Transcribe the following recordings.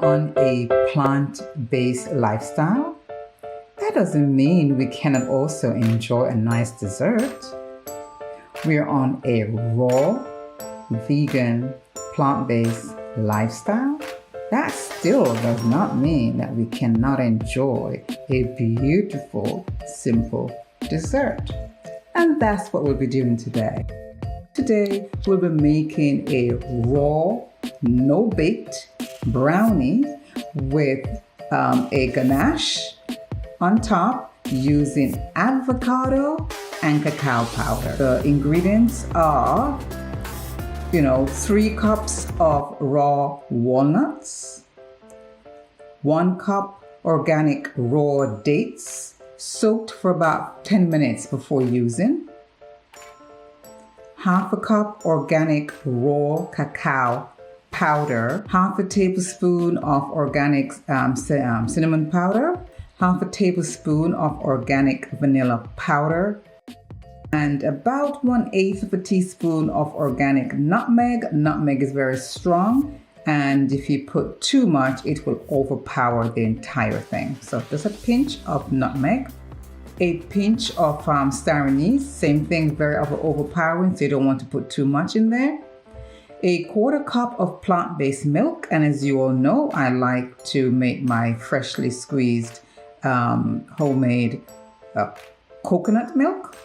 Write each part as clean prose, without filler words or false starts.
on a plant-based lifestyle, that doesn't mean we cannot also enjoy a nice dessert. We're on a raw, vegan, plant-based lifestyle. That still does not mean that we cannot enjoy a beautiful, simple dessert. And that's what we'll be doing today. Today, we'll be making a raw, no-baked brownie with a ganache on top using avocado and cacao powder. The ingredients are 3 cups of raw walnuts, 1 cup organic raw dates soaked for about 10 minutes before using, half a cup organic raw cacao powder, half a tablespoon of organic cinnamon powder, half a tablespoon of organic vanilla powder, and about 1/8 of a teaspoon of organic nutmeg. Nutmeg is very strong, and if you put too much, it will overpower the entire thing. So just a pinch of nutmeg, a pinch of star anise, same thing, very overpowering, so you don't want to put too much in there. A 1/4 cup of plant-based milk, and as you all know, I like to make my freshly squeezed homemade coconut milk,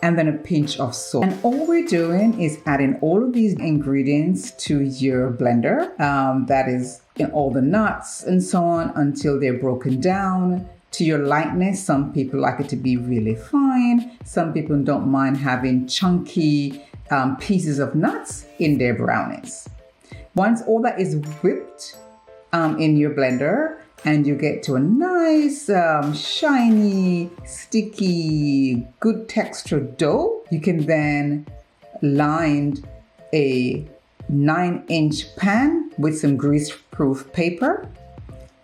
and then a pinch of salt. And all we're doing is adding all of these ingredients to your blender, that is in all the nuts and so on, until they're broken down to your likeness. Some people like it to be really fine. Some people don't mind having chunky pieces of nuts in their brownies. Once all that is whipped in your blender, and you get to a nice, shiny, sticky, good texture dough, you can then line a 9-inch pan with some grease-proof paper,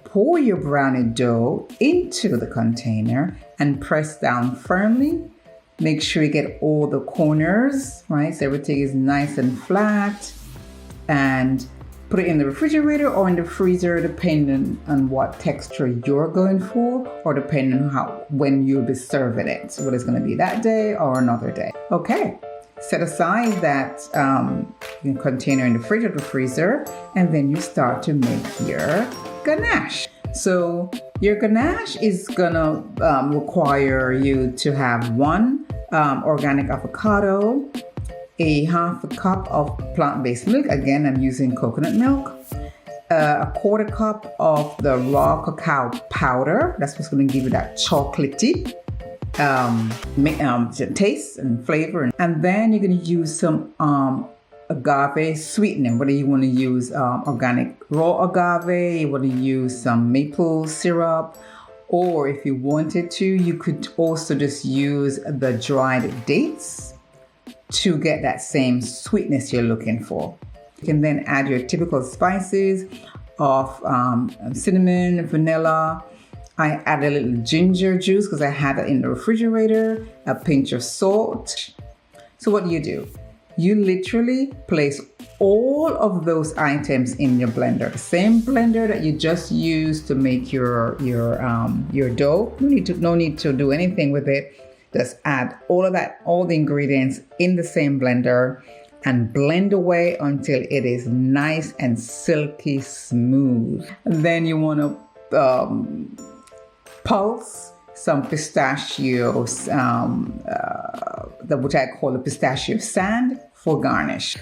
pour your brownie dough into the container and press down firmly. Make sure you get all the corners, right? So everything is nice and flat, and put it in the refrigerator or in the freezer, depending on what texture you're going for, or depending on when you'll be serving it. So whether it's going to be that day or another day. Okay, set aside that container in the fridge or the freezer, and then you start to make your ganache. So your ganache is gonna require you to have 1 organic avocado, a 1/2 cup of plant-based milk. Again, I'm using coconut milk. A 1/4 cup of the raw cacao powder. That's what's going to give you that chocolatey taste and flavor. And then you're going to use some agave sweetener. Whether you want to use organic raw agave, you want to use some maple syrup, or if you wanted to, you could also just use the dried dates to get that same sweetness you're looking for. You can then add your typical spices of cinnamon, vanilla. I add a little ginger juice because I had it in the refrigerator, a pinch of salt. So what do? You literally place all of those items in your blender, the same blender that you just used to make your dough. No need to do anything with it. Just add all the ingredients in the same blender and blend away until it is nice and silky smooth. And then you want to pulse some pistachios, which I call the pistachio sand, for garnish.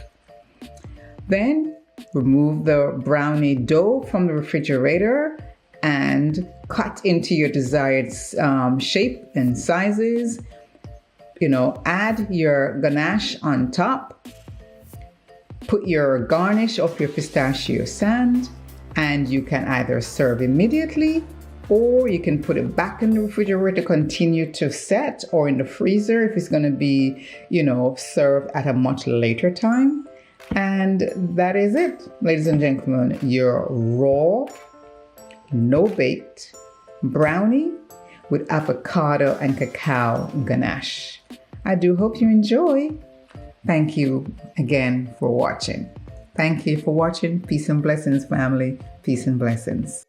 Then remove the brownie dough from the refrigerator and cut into your desired shape and sizes. Add your ganache on top. Put your garnish of your pistachio sand, and you can either serve immediately, or you can put it back in the refrigerator to continue to set, or in the freezer if it's going to be, served at a much later time. And that is it, ladies and gentlemen, your raw, no-baked brownie with avocado and cacao ganache. I do hope you enjoy. Thank you again for watching. Thank you for watching. Peace and blessings, family. Peace and blessings.